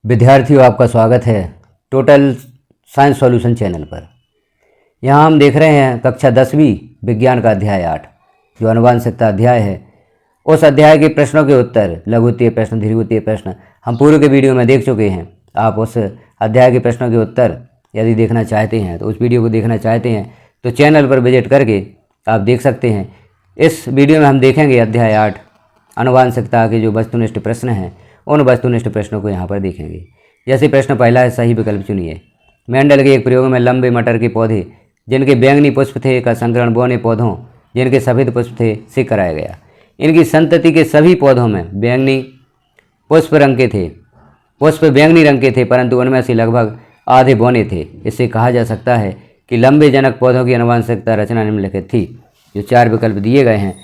विद्यार्थियों, आपका स्वागत है टोटल साइंस सॉल्यूशन चैनल पर। यहाँ हम देख रहे हैं कक्षा 10वीं विज्ञान का अध्याय 8 जो आनुवांशिकता अध्याय है। उस अध्याय के प्रश्नों के उत्तर, लघुत्तरीय प्रश्न, दीर्घवृत्तीय प्रश्न हम पूर्व के वीडियो में देख चुके हैं। आप उस अध्याय के प्रश्नों के उत्तर यदि देखना चाहते हैं तो उस वीडियो को देखना चाहते हैं तो चैनल पर विजिट करके आप देख सकते हैं। इस वीडियो में हम देखेंगे अध्याय 8 आनुवांशिकता के जो वस्तुनिष्ठ प्रश्न हैं, उन वस्तुनिष्ठ प्रश्नों को यहाँ पर देखेंगे। जैसे प्रश्न पहला है, सही विकल्प चुनिए। मेंडल के एक प्रयोग में लंबे मटर के पौधे जिनके बैंगनी पुष्प थे का संकरण बौने पौधों जिनके सफ़ेद पुष्प थे से कराया गया। इनकी संतति के सभी पौधों में बैंगनी पुष्प बैंगनी रंग के थे, परंतु उनमें से लगभग आधे बौने थे। इससे कहा जा सकता है कि लंबे जनक पौधों की आनुवांशिकता रचना निम्नलिखित थी। जो 4 विकल्प दिए गए हैं,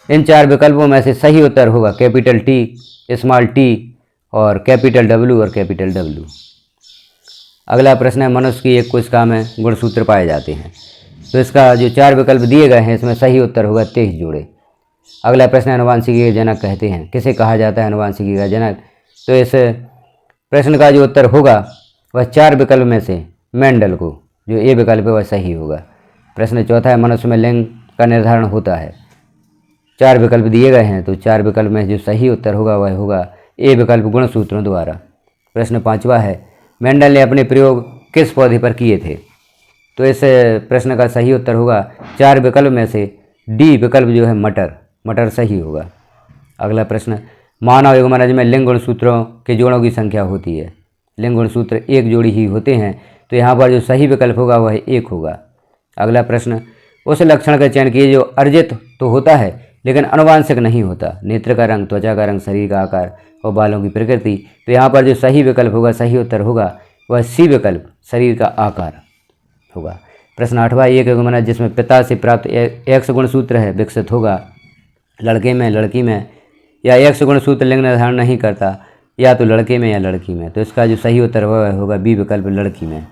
इन 4 विकल्पों में से सही उत्तर होगा कैपिटल टी, स्मॉल टी और कैपिटल डब्ल्यू और कैपिटल डब्ल्यू। अगला प्रश्न है, मनुष्य की एक कोशिका में गुणसूत्र पाए जाते हैं। तो इसका जो 4 विकल्प दिए गए हैं, इसमें सही उत्तर होगा 23 जोड़े। अगला प्रश्न है, अनुवांशिकी के जनक कहते हैं, किसे कहा जाता है अनुवांशिकी का जनक? तो इस प्रश्न का जो उत्तर होगा वह 4 विकल्प में से मेंडल को, जो ए विकल्प है वह सही होगा। प्रश्न चौथा है, मनुष्य में लिंग का निर्धारण होता है। 4 विकल्प दिए गए हैं, तो 4 विकल्प में जो सही उत्तर होगा वह होगा ए विकल्प, गुणसूत्रों द्वारा। प्रश्न 5वां है, मेंडल ने अपने प्रयोग किस पौधे पर किए थे? तो इस प्रश्न का सही उत्तर होगा 4 विकल्प में से डी विकल्प जो है मटर सही होगा। अगला प्रश्न, मानव एवं मनुष्य में लिंग गुणसूत्रों के जोड़ों की संख्या होती है। लिंग गुणसूत्र 1 जोड़ी ही होते हैं, तो यहाँ पर जो सही विकल्प होगा वह 1 होगा। अगला प्रश्न, उस लक्षण का चयन कीजिए जो अर्जित तो होता है लेकिन आनुवांशिक नहीं होता। नेत्र का रंग, त्वचा का रंग, शरीर का आकार और बालों की प्रकृति। तो यहाँ पर जो सही विकल्प होगा, सही उत्तर होगा वह सी विकल्प, शरीर का आकार होगा। प्रश्न 8वां, एक मनुष्य जिसमें पिता से प्राप्त एक्स गुणसूत्र है विकसित होगा लड़के में, लड़की में, या एक्स गुणसूत्र लिंग निर्धारण नहीं करता, या तो लड़के में या लड़की में। तो इसका जो सही उत्तर होगा बी विकल्प, लड़की में।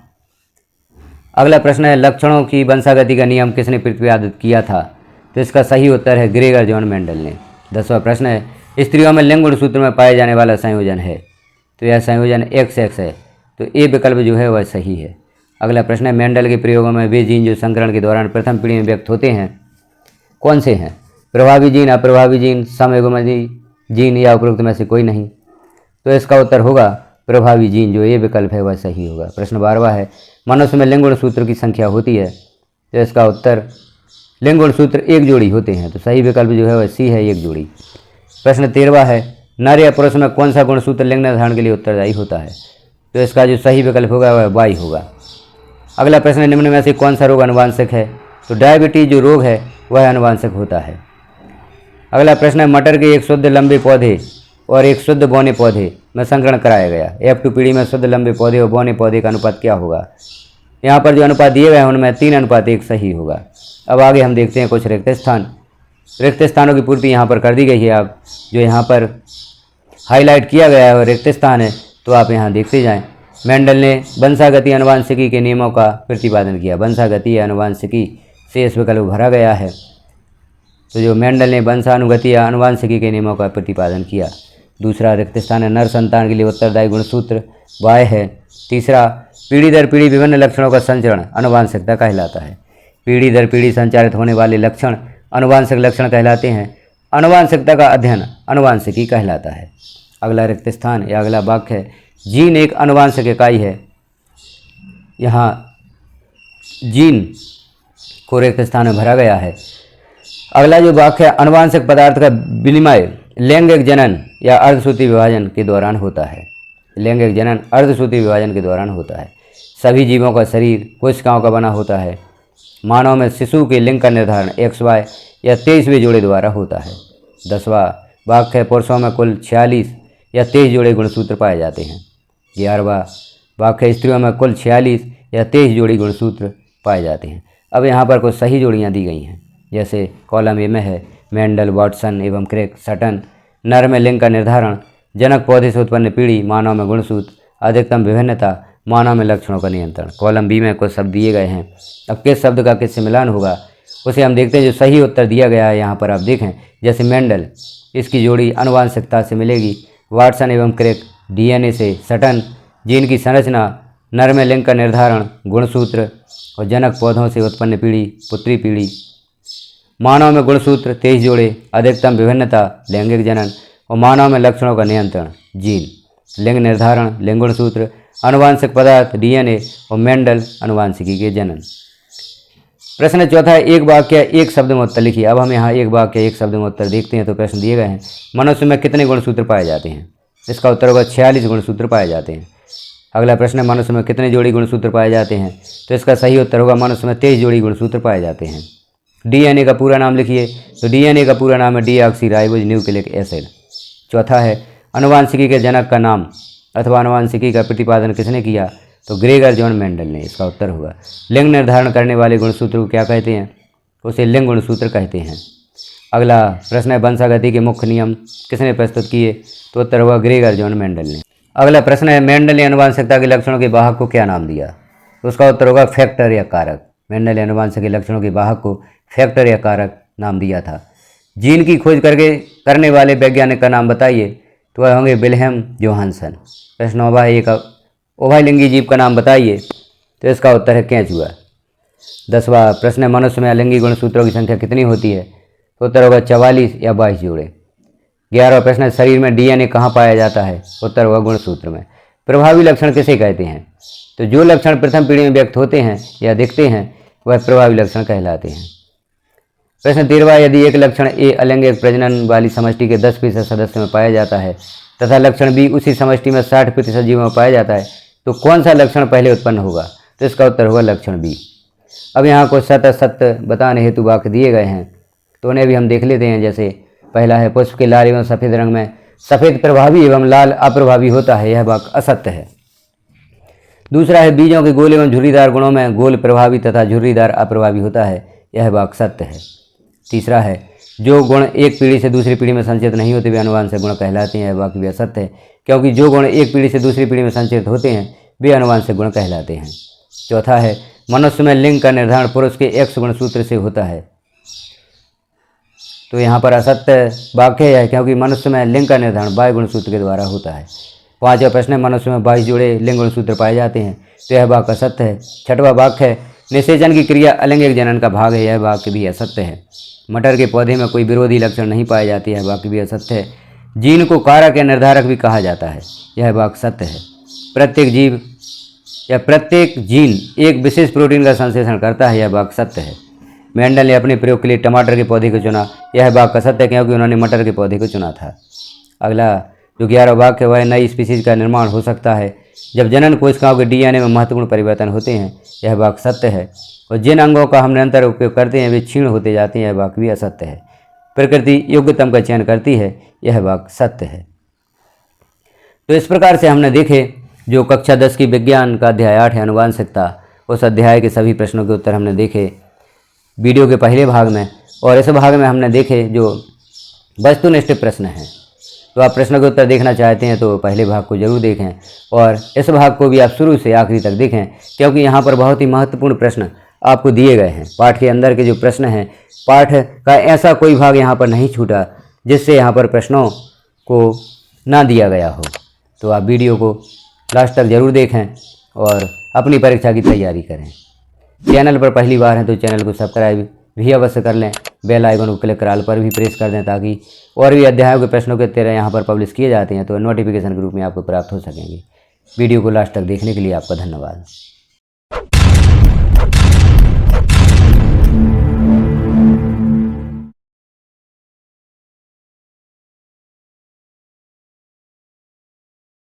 अगला प्रश्न है, लक्षणों की वंशागति का नियम किसने प्रतिपादित किया था? तो इसका सही उत्तर है ग्रेगर जॉन मेंडल ने। 10वां प्रश्न है, स्त्रियों में लिंग गुणसूत्र में पाए जाने वाला संयोजन है। तो यह संयोजन XX है, तो ए विकल्प जो है वह सही है। अगला प्रश्न है, मेंडल के प्रयोगों में वे जीन जो संकरण के दौरान प्रथम पीढ़ी में व्यक्त होते हैं कौन से हैं? प्रभावी जीन, अप्रभावी जीन, समयुग्मजी जीन या उपरोक्त में से कोई नहीं। तो इसका उत्तर होगा प्रभावी जीन, जो ए विकल्प है वह सही होगा। प्रश्न 12वां है, मनुष्य में लिंग गुणसूत्र की संख्या होती है। तो इसका उत्तर लिंग गुणसूत्र 1 जोड़ी होते हैं, तो सही विकल्प जो है वह सी है, 1 जोड़ी। प्रश्न 13वां है, नर या पुरुष में कौन सा गुणसूत्र लिंग निर्धारण के लिए उत्तरदायी होता है? तो इसका जो सही विकल्प होगा वह वाई होगा। अगला प्रश्न, निम्न में से कौन सा रोग अनुवांशिक है? तो डायबिटीज जो रोग है वह अनुवांशिक होता है। अगला प्रश्न है, मटर के एक शुद्ध लंबे पौधे और एक शुद्ध बौने पौधे में संकरण कराया गया। F2 पीढ़ी में शुद्ध लंबे पौधे और बौने पौधे का अनुपात क्या होगा? यहाँ पर जो अनुपात दिए गए हैं उनमें 3:1 सही होगा। अब आगे हम देखते हैं कुछ रिक्त स्थानों की पूर्ति यहाँ पर कर दी गई है। आप जो यहाँ पर हाईलाइट किया गया है और रिक्त स्थान है, तो आप यहाँ देखते जाएं। मेंडल ने वंशागति अनुवांशिकी के नियमों का प्रतिपादन किया। वंशागति या अनुवांशिकी से इस विकल्प भरा गया है। तो जो मेंडल ने वंशानुगति या अनुवांशिकी के नियमों का प्रतिपादन किया। दूसरा रिक्त स्थान है, नर संतान के लिए उत्तरदायी गुणसूत्र वाय है। तीसरा, पीढ़ी दर पीढ़ी विभिन्न लक्षणों का संचरण अनुवांशिकता कहलाता है। पीढ़ी दर पीढ़ी संचारित होने वाले लक्षण अनुवांशिक लक्षण कहलाते हैं। अनुवांशिकता का अध्ययन अनुवांशिकी कहलाता है। अगला रिक्त स्थान या अगला वाक्य है, जीन एक अनुवांशिक इकाई है। यहाँ जीन को रिक्त स्थान में भरा गया है। अगला जो वाक्य है, अनुवांशिक पदार्थ का विनिमय लैंगिक जनन या अर्धसूत्री विभाजन के दौरान होता है। लैंगिक जनन अर्धसूत्री विभाजन के दौरान होता है। सभी जीवों का शरीर कोशिकाओं का बना होता है। मानव में शिशु के लिंग का निर्धारण XY या 23वें जोड़े द्वारा होता है। 10वां वाक्य है, पुरुषों में कुल 46 या 23 जोड़े गुणसूत्र पाए जाते हैं। 11वां वाक्य है, स्त्रियों में कुल 46 या 23 जोड़ी गुणसूत्र पाए जाते हैं। अब यहाँ पर कुछ सही जोड़ियाँ दी गई हैं। जैसे कॉलम ए में है, मेंडल, वाटसन एवं क्रेक, सटन। नर में लिंग का निर्धारण, जनक पौधे से उत्पन्न पीढ़ी, मानव में गुणसूत्र, अधिकतम विभिन्नता, मानव में लक्षणों का नियंत्रण। कॉलम बी में कुछ शब्द दिए गए हैं। अब किस शब्द का किससे मिलान होगा उसे हम देखते हैं। जो सही उत्तर दिया गया है यहाँ पर आप देखें, जैसे मेंडल, इसकी जोड़ी अनुवांशिकता से मिलेगी। वाटसन एवं क्रेक DNA से, सटन जीन की संरचना, नर में लिंग का निर्धारण, गुणसूत्र और जनक पौधों से उत्पन्न पीढ़ी, पुत्री पीढ़ी। मानव में गुणसूत्र 23 जोड़े, अधिकतम विभिन्नता, लैंगिक जनन और मानव में लक्षणों का नियंत्रण, जीन, लिंग निर्धारण, लिंग गुणसूत्र, आनुवांशिक पदार्थ डीएनए और मेंडल आनुवांशिकी के जनन। प्रश्न चौथा है, एक वाक्य एक शब्द में उत्तर लिखिए। अब हम यहाँ एक वाक्य एक शब्द में उत्तर देखते हैं। तो प्रश्न दिए गए हैं, मनुष्य में कितने गुणसूत्र पाए जाते हैं? इसका उत्तर होगा 46 गुणसूत्र पाए जाते हैं। अगला प्रश्न है, मनुष्य में कितने जोड़ी गुणसूत्र पाए जाते हैं? तो इसका सही उत्तर होगा मनुष्य में 23 जोड़ी गुणसूत्र पाए जाते हैं। डीएनए का पूरा नाम लिखिए। तो डीएनए का पूरा नाम है डीऑक्सी न्यूक्लिक एसिड। चौथा है, आनुवांशिकी के जनक का नाम अथवा आनुवांशिकी का प्रतिपादन किसने किया? तो ग्रेगर जॉन मेंडल ने। इसका उत्तर होगा। लिंग निर्धारण करने वाले गुणसूत्र को क्या कहते हैं? उसे लिंग गुणसूत्र कहते हैं। अगला प्रश्न है, वंशागति के मुख्य नियम किसने प्रस्तुत किए? तो उत्तर होगा ग्रेगर जॉन मेंडल ने। अगला प्रश्न है, मेंडल ने आनुवांशिकता के लक्षणों के वाहक को क्या नाम दिया? तो उसका उत्तर होगा फैक्टर या कारक। मेंडल ने आनुवांशिक के लक्षणों के वाहक को फैक्टर या कारक नाम दिया था। जीन की खोज करने वाले वैज्ञानिक का नाम बताइए। तो वह होंगे विल्हेम जोहानसन। प्रश्न 9 है, एक उभयलिंगी जीव का नाम बताइए। तो इसका उत्तर है केंचुआ। 10वां प्रश्न है, मनुष्य में अलिंगी गुणसूत्रों की संख्या कितनी होती है? तो उत्तर होगा 44 या 22 जोड़े। 11वां प्रश्न है, शरीर में डीएनए कहाँ पाया जाता है? उत्तर होगा गुणसूत्र में। प्रभावी लक्षण किसे कहते हैं? तो जो लक्षण प्रथम पीढ़ी में व्यक्त होते हैं या दिखते हैं वह प्रभावी लक्षण कहलाते हैं। प्रश्न 13वां, यदि एक लक्षण ए अलैंगिक प्रजनन वाली समष्टि के 10% सदस्य में पाया जाता है तथा लक्षण बी उसी समष्टि में 60% जीवों में पाया जाता है, तो कौन सा लक्षण पहले उत्पन्न होगा? तो इसका उत्तर होगा लक्षण बी। अब यहाँ कुछ सत्य असत्य बताने हेतु वाक्य दिए गए हैं, तो उन्हें भी हम देख लेते हैं। जैसे पहला है, पुष्प के लाल एवं सफ़ेद रंग में सफ़ेद प्रभावी एवं लाल अप्रभावी होता है, यह वाक्य असत्य है। दूसरा है, बीजों के गोल एवं झुर्रीदार गुणों में गोल प्रभावी तथा झुर्रीदार अप्रभावी होता है, यह वाक्य सत्य है। तीसरा है, जो गुण एक पीढ़ी से दूसरी पीढ़ी में संचित नहीं होते वे आनुवांशिक गुण कहलाते हैं, यह वाक्य भी असत्य है, क्योंकि जो गुण एक पीढ़ी से दूसरी पीढ़ी में संचित होते हैं वे आनुवांशिक गुण कहलाते हैं। चौथा है, मनुष्य में लिंग का निर्धारण पुरुष के एक्स गुणसूत्र से होता है, तो यहाँ पर असत्य वाक्य है, क्योंकि मनुष्य में लिंग का निर्धारण वाई गुणसूत्र के द्वारा होता है। 5वां प्रश्न है, मनुष्य में 22 जोड़े लिंग गुणसूत्र पाए जाते हैं, तो यह वाक्य असत्य है। 6वां वाक्य है, निषेचन की क्रिया अलैंगिक जनन का भाग है, यह वाक्य भी असत्य है। मटर के पौधे में कोई विरोधी लक्षण नहीं पाए जाते, यह वाक्य भी असत्य है। जीन को कारक या निर्धारक भी कहा जाता है, यह वाक्य सत्य है। प्रत्येक जीव या प्रत्येक जीन एक विशेष प्रोटीन का संश्लेषण करता है, यह वाक्य सत्य है। मेंडल ने अपने प्रयोग के लिए टमाटर के पौधे को चुना, यह वाक्य सत्य है, क्योंकि उन्होंने मटर के पौधे को चुना था। अगला जो 11वां वाक्य वह नई स्पीसीज का निर्माण हो सकता है जब जनन कोशिकाओं के डीएनए में महत्वपूर्ण परिवर्तन होते हैं, यह वाक्य सत्य है। और जिन अंगों का हम निरंतर उपयोग करते हैं वे क्षीण होते जाते हैं, यह वाक्य भी असत्य है। प्रकृति योग्यतम का चयन करती है, यह वाक्य सत्य है। तो इस प्रकार से हमने देखे जो कक्षा 10 की विज्ञान का अध्याय 8 है आनुवांशिकता, उस अध्याय के सभी प्रश्नों के उत्तर हमने देखे वीडियो के पहले भाग में, और इस भाग में हमने देखे जो वस्तुनिष्ठ प्रश्न हैं। तो आप प्रश्नों के उत्तर देखना चाहते हैं तो पहले भाग को जरूर देखें, और इस भाग को भी आप शुरू से आखिरी तक देखें, क्योंकि यहाँ पर बहुत ही महत्वपूर्ण प्रश्न आपको दिए गए हैं। पाठ के अंदर के जो प्रश्न हैं, पाठ का ऐसा कोई भाग यहाँ पर नहीं छूटा जिससे यहाँ पर प्रश्नों को ना दिया गया हो। तो आप वीडियो को लास्ट तक जरूर देखें और अपनी परीक्षा की तैयारी करें। चैनल पर पहली बार हैं तो चैनल को सब्सक्राइब भी अवश्य कर लें, बेल आइकन को क्लिक कर ऑल पर भी प्रेस कर दें, ताकि और भी अध्यायों के प्रश्नों के उत्तर यहाँ पर पब्लिश किए जाते हैं तो नोटिफिकेशन के रूप में आपको प्राप्त हो सकेंगे। वीडियो को लास्ट तक देखने के लिए आपका धन्यवाद।